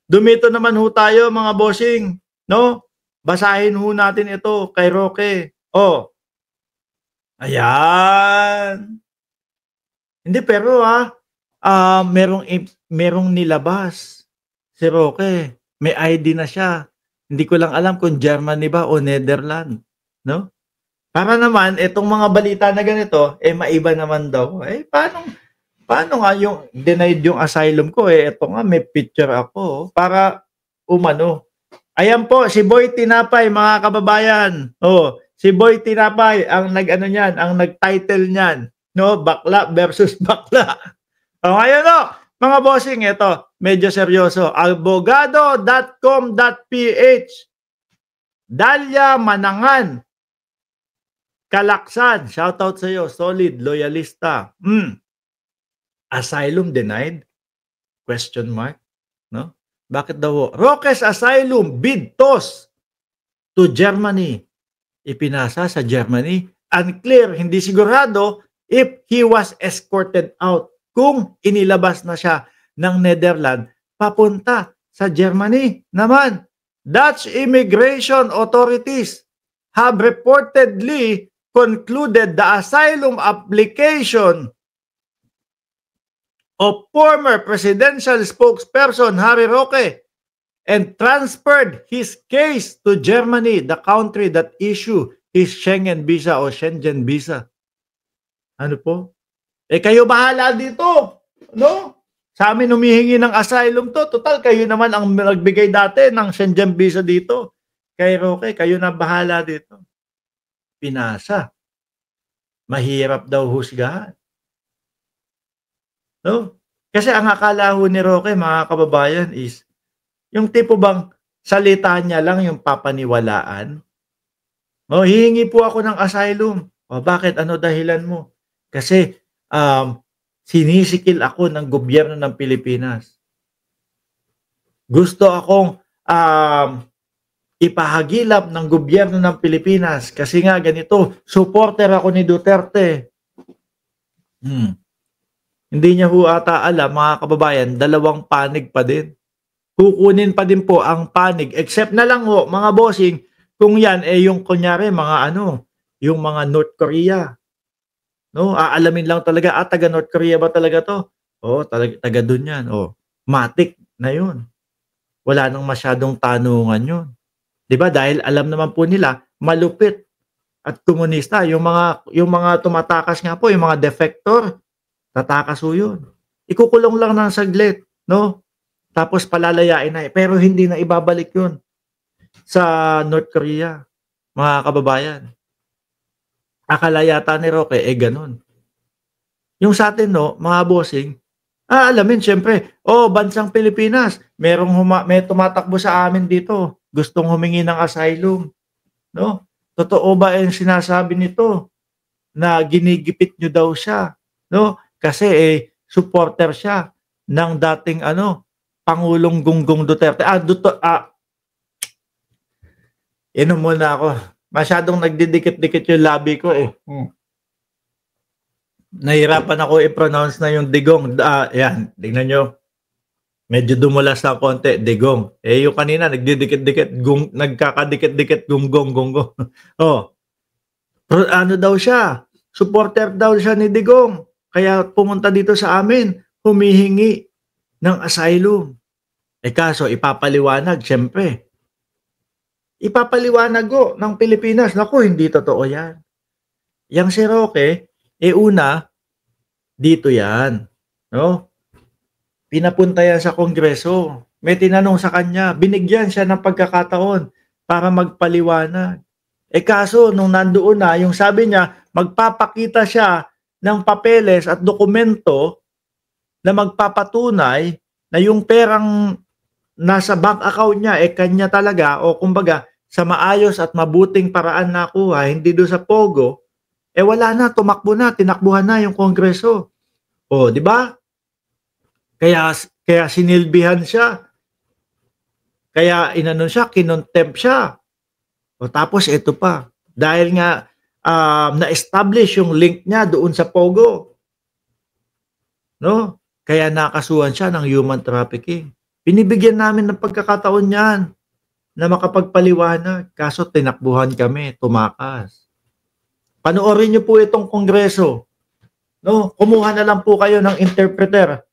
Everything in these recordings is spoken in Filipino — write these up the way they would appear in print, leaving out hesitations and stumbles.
Dumito naman ho tayo mga bossing, no? Basahin ho natin ito kay Roque. Oh, ayan. Hindi pero merong nilabas si Roque. May ID na siya. Hindi ko lang alam kung Germany ba o Netherlands, no? Para naman itong mga balita na ganito, maiba naman daw. Paano nga yung denied yung asylum ko, ito nga may picture ako, para umano. Ayan po, si Boy Tinapay, mga kababayan. Oh, si Boy Tinapay ang nag-ano niyan, ang nag-title niyan, no? Bakla versus bakla. O ngayon no, mga bossing, ito, medyo seryoso. Abogado.com.ph Dalia Manangan Kalaksan, shoutout sa iyo, solid, loyalista. Asylum denied? Question mark, no? Bakit daw? Roques asylum bid toss to Germany. Ipinasa sa Germany. Unclear, hindi sigurado if he was escorted out. Kung inilabas na siya ng Netherlands, papunta sa Germany naman. Dutch immigration authorities have reportedly concluded the asylum application of former presidential spokesperson Harry Roque and transferred his case to Germany, the country that issue his Schengen visa o Schengen visa. Ano po? Kayo bahala dito, no? Sa amin humihingi ng asylum to. Total, kayo naman ang nagbigay dati ng Schengen visa dito. Kay Roque, kayo na bahala dito. Pinasa. Mahirap daw husgahan. No? Kasi ang akala ho ni Roque, mga kababayan, is yung tipo bang salita niya lang yung papaniwalaan. O, hihingi po ako ng asylum. O, bakit? Ano dahilan mo? Kasi sinisikil ako ng gobyerno ng Pilipinas. Gusto akong ipahagilap ng gobyerno ng Pilipinas kasi nga ganito, supporter ako ni Duterte. Hindi niya ho ata alam, mga kababayan, dalawang panig pa din. Kukunin pa din po ang panig, except na lang ho, mga bossing, kung yan yung kunyari mga yung mga North Korea. No, aalamin lang talaga, taga North Korea ba talaga to? Taga doon yan. Matik na yun. Wala nang masyadong tanungan yun. 'Di ba? Dahil alam naman po nila, malupit at komunista. Yung mga tumatakas nga po, yung mga defector, tatakas ho yun. Ikukulong lang ng saglit, no? Tapos palalayain na. Pero hindi na ibabalik yun sa North Korea, mga kababayan. Akala yata ni Roque, ganun. Yung sa atin, no, mga bossing, alamin, syempre, bansang Pilipinas, may tumatakbo sa amin dito, gustong humingi ng asylum, no? Totoo ba yung sinasabi nito na ginigipit nyo daw siya, no? Kasi supporter siya ng dating Pangulong Gonggong Duterte. Inom muna ako. Masyadong nagdidikit-dikit yung labi ko Nahirapan ako i-pronounce na yung Digong. Yan, tingnan nyo. Medyo dumulas na konti, Digong. Yung kanina, nagdidikit-dikit, nagkakadikit-dikit, gonggong. Ano daw siya? Supporter daw siya ni Digong. Kaya pumunta dito sa amin, humihingi ng asylum. Kaso, ipapaliwanag, syempre. Ipapaliwanag ng Pilipinas. Naku, hindi totoo yan. Yang si Roque, una, dito yan. No? Pinapunta yan sa Kongreso. May tinanong sa kanya, binigyan siya ng pagkakataon para magpaliwanag. Kaso, nung nandoon na, yung sabi niya, magpapakita siya ng papeles at dokumento na magpapatunay na yung perang nasa bank account niya, kanya talaga, o kumbaga, sa maayos at mabuting paraan nakuha, hindi doon sa Pogo, wala na, tumakbo na, tinakbuhan na yung Kongreso. Di ba? Kaya sinilbihan siya. Kaya siya, kinontempt siya. Tapos ito pa, dahil nga na-establish yung link niya doon sa Pogo. No? Kaya nakasuhan siya ng human trafficking. Binibigyan namin ng pagkakataon yan na makapagpaliwanag. Kaso tinakbuhan kami, tumakas. Panoorin niyo po itong kongreso. No? Kumuha na lang po kayo ng interpreter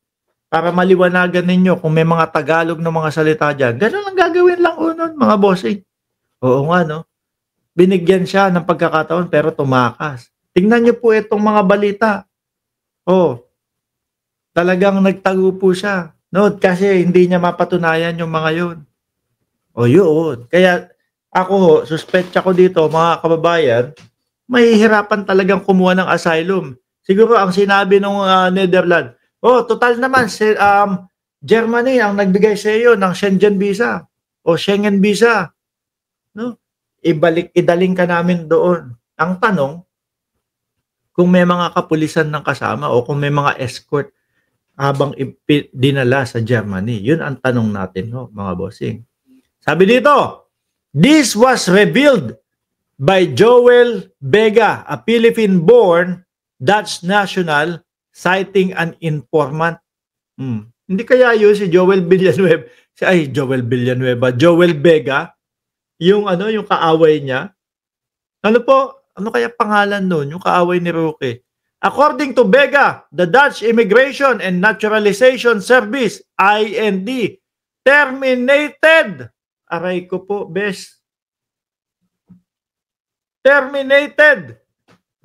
para maliwanagan ninyo kung may mga Tagalog na mga salita dyan. Ganun lang gagawin lang nun, mga bossing. Oo nga, no? Binigyan siya ng pagkakataon pero tumakas. Tingnan niyo po itong mga balita. Oh, talagang nagtago po siya. No, kasi hindi niya mapatunayan yung mga yun. O yun. Kaya ako, suspect ko dito, mga kababayan, mahihirapan talagang kumuha ng asylum. Siguro ang sinabi ng Netherlands, oh, total naman, Germany ang nagbigay sa iyo ng Schengen visa o Schengen visa. No? Idaling ka namin doon. Ang tanong, kung may mga kapulisan ng kasama o kung may mga escort habang dinala sa Germany. Yun ang tanong natin, no, mga bossing. Sabi dito, this was revealed by Joel Vega, a Philippine-born Dutch national, citing an informant. Hindi kaya yun si Joel Villanueva, Joel Vega, yung yung kaaway niya. Ano po? Ano kaya pangalan nun? Yung kaaway ni Roque. According to Vega, the Dutch Immigration and Naturalization Service, IND, terminated. Aray ko po, bes. Terminated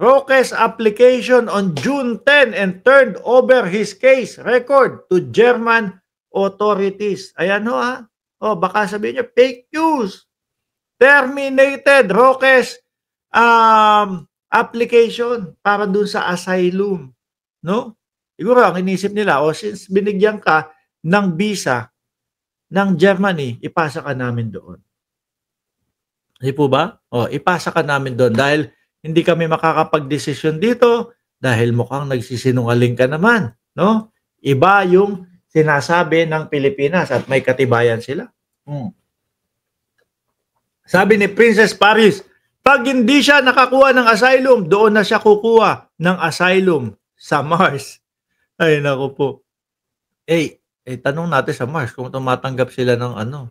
Roque's application on June 10 and turned over his case record to German authorities. Ayan ho ha. O baka sabihin niyo, fake news. Terminated Roque's application para dun sa asylum. No? Siguro ang inisip nila, since binigyan ka ng visa ng Germany, ipasa ka namin doon. Hindi po ba? Ipasa ka namin doon dahil hindi kami makakapag-desisyon dito dahil mukhang nagsisinungaling ka naman. No? Iba yung sinasabi ng Pilipinas at may katibayan sila. Sabi ni Princess Paris, pag hindi siya nakakuha ng asylum, doon na siya kukuha ng asylum sa Mars. Ay, naku po. Tanong natin sa Mars kung tumatanggap sila ng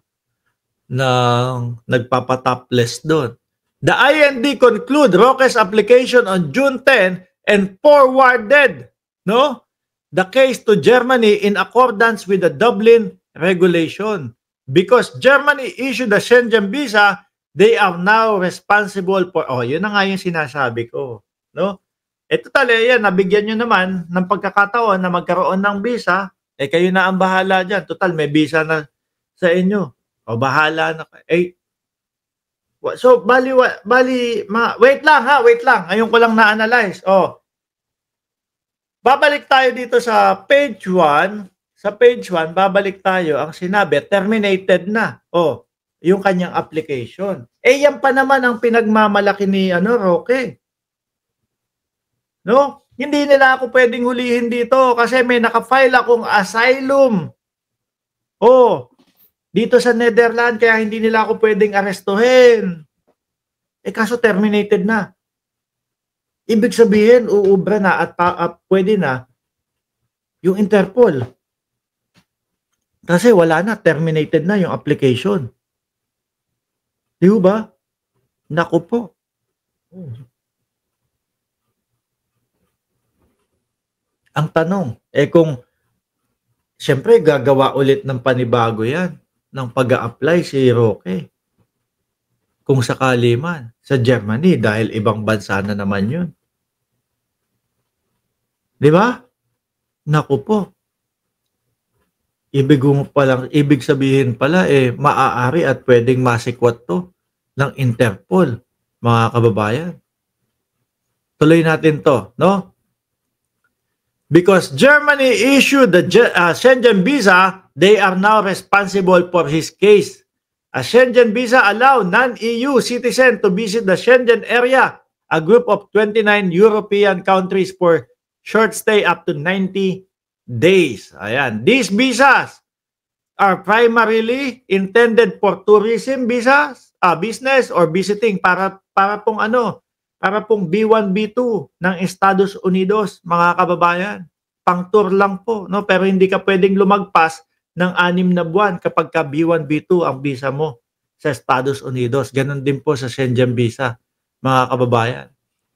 nagpapatopless doon. The IND conclude Roque's application on June 10 and forwarded the case to Germany in accordance with the Dublin regulation. Because Germany issued the Schengen visa, they are now responsible for, yun na nga yung sinasabi ko. No? Total, yan, nabigyan nyo naman ng pagkakataon na magkaroon ng visa, kayo na ang bahala dyan. Total, may visa na sa inyo. Bahala na. So, wait lang. Ngayon ko lang na-analyze. Babalik tayo dito sa page 1. Sa page 1, babalik tayo. Ang sinabi, terminated na. Yung kanyang application. Yan pa naman ang pinagmamalaki ni Roque. No? Hindi nila ako pwedeng hulihin dito kasi may nakafile akong asylum. Dito sa Netherlands, kaya hindi nila ako pwedeng arestuhin. Kaso terminated na. Ibig sabihin, uubra na at pwede na yung Interpol. Kasi wala na, terminated na yung application. Di ba? Naku po. Ang tanong, kung siyempre gagawa ulit ng panibago yan ng pag-a-apply si Roque. Kung sakali man sa Germany dahil ibang bansa na naman yun. Di ba? Naku po. Ibig sabihin pala maaari at pwedeng masikwat to ng Interpol, mga kababayan. Tuloy natin to, no? Because Germany issued the Schengen visa, they are now responsible for his case. A Schengen visa allow non-EU citizen to visit the Schengen area, a group of 29 European countries for short stay up to 90 days. Ayan. These visas are primarily intended for tourism visas, business or visiting para pong para pong B1, B2 ng Estados Unidos, mga kababayan. Pang tour lang po, no? Pero hindi ka pwedeng lumagpas ng 6 na buwan kapagka B1, B2 ang visa mo sa Estados Unidos. Gano'n din po sa Schengen visa, mga kababayan.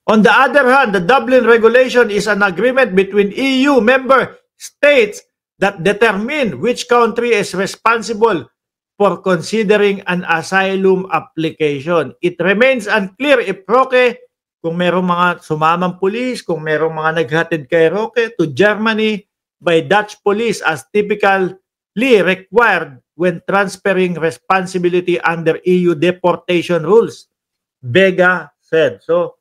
On the other hand, the Dublin Regulation is an agreement between EU member states that determine which country is responsible for considering an asylum application. It remains unclear if Roque, kung merong mga sumamang pulis, kung merong mga naghatid kay Roque to Germany by Dutch police as typically required when transferring responsibility under EU deportation rules, Vega said. So,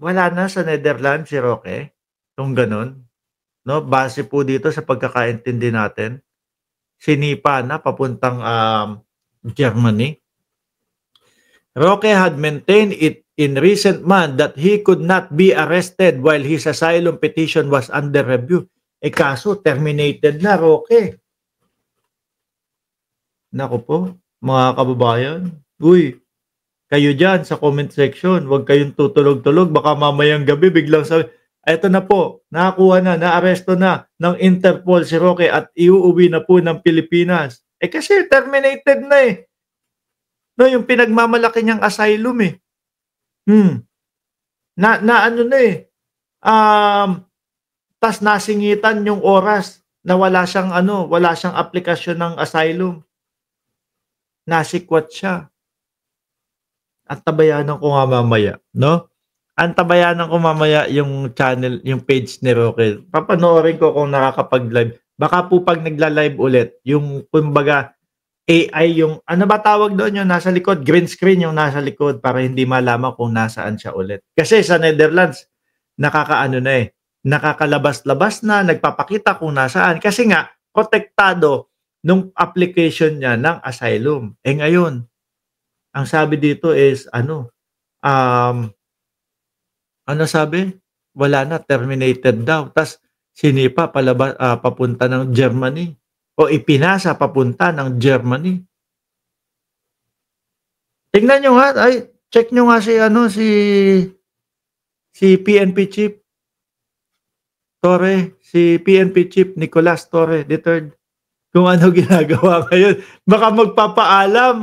wala na sa Netherlands si Roque, kung ganun. No? Base po dito sa pagkakaintindi natin, sinipa na papuntang Germany. Roque had maintained it in recent months that he could not be arrested while his asylum petition was under review. Kaso terminated na, Roque. Naku po, mga kababayan. Uy, kayo dyan sa comment section, huwag kayong tutulog-tulog. Baka mamayang gabi biglang sabi, eto na po, nakakuha na, naaresto na ng Interpol si Roque at iuuwi na po ng Pilipinas. Kasi terminated na eh. No, yung pinagmamalaki niyang asylum eh. Na ano na eh. Tas nasingitan yung oras na wala siyang aplikasyon ng asylum. Nasikwat siya. At tabayanan ko nga mamaya, no? Antabayanan ko mamaya yung channel, yung page ni Roque. Papanoorin ko kung nakakapag-live. Baka po pag nagla-live ulit, yung kumbaga AI, yung ano ba tawag doon, yung nasa likod, green screen yung nasa likod para hindi malaman kung nasaan siya ulit. Kasi sa Netherlands, nakakaano na eh, nakakalabas-labas na, nagpapakita kung nasaan. Kasi nga, protektado nung application niya ng asylum. Ngayon, ang sabi dito is, ano sabi? Wala na, terminated daw. Tas sinipa papunta ng Germany o ipinasa papunta ng Germany. Tingnan nyo nga, check nyo nga si PNP Chief Torre, si PNP Chief Nicolas Torre III. Kung ano ginagawa ngayon. Baka magpapaalam,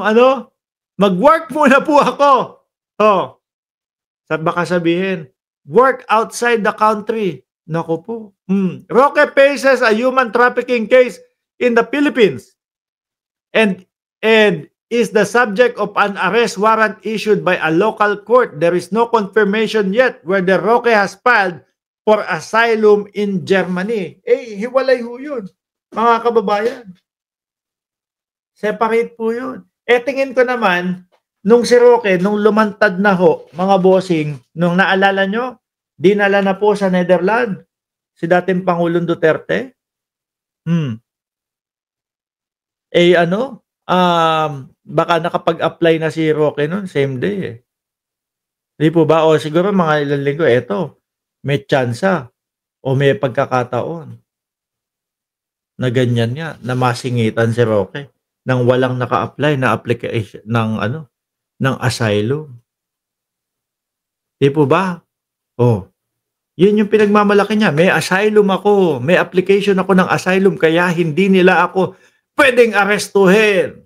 mag-work muna po ako. Baka sabihin, work outside the country. Naku po. Roque faces a human trafficking case in the Philippines and is the subject of an arrest warrant issued by a local court. There is no confirmation yet whether Roque has filed for asylum in Germany. Hiwalay ho yun, mga kababayan. Separate po yun. Tingin ko naman, nung si Roque, nung lumantad na ho, mga bossing, nung naalala nyo, dinala na po sa Netherlands si dating Pangulong Duterte. Baka nakapag-apply na si Roque noon, same day eh. Di po ba? O siguro mga ilang linggo, may tsansa o may pagkakataon na ganyan nga, na masingitan si Roque nang walang naka-apply na application ng asylum. Di po ba? Yun yung pinagmamalaki niya. May asylum ako, may application ako ng asylum, kaya hindi nila ako pwedeng arestuhin.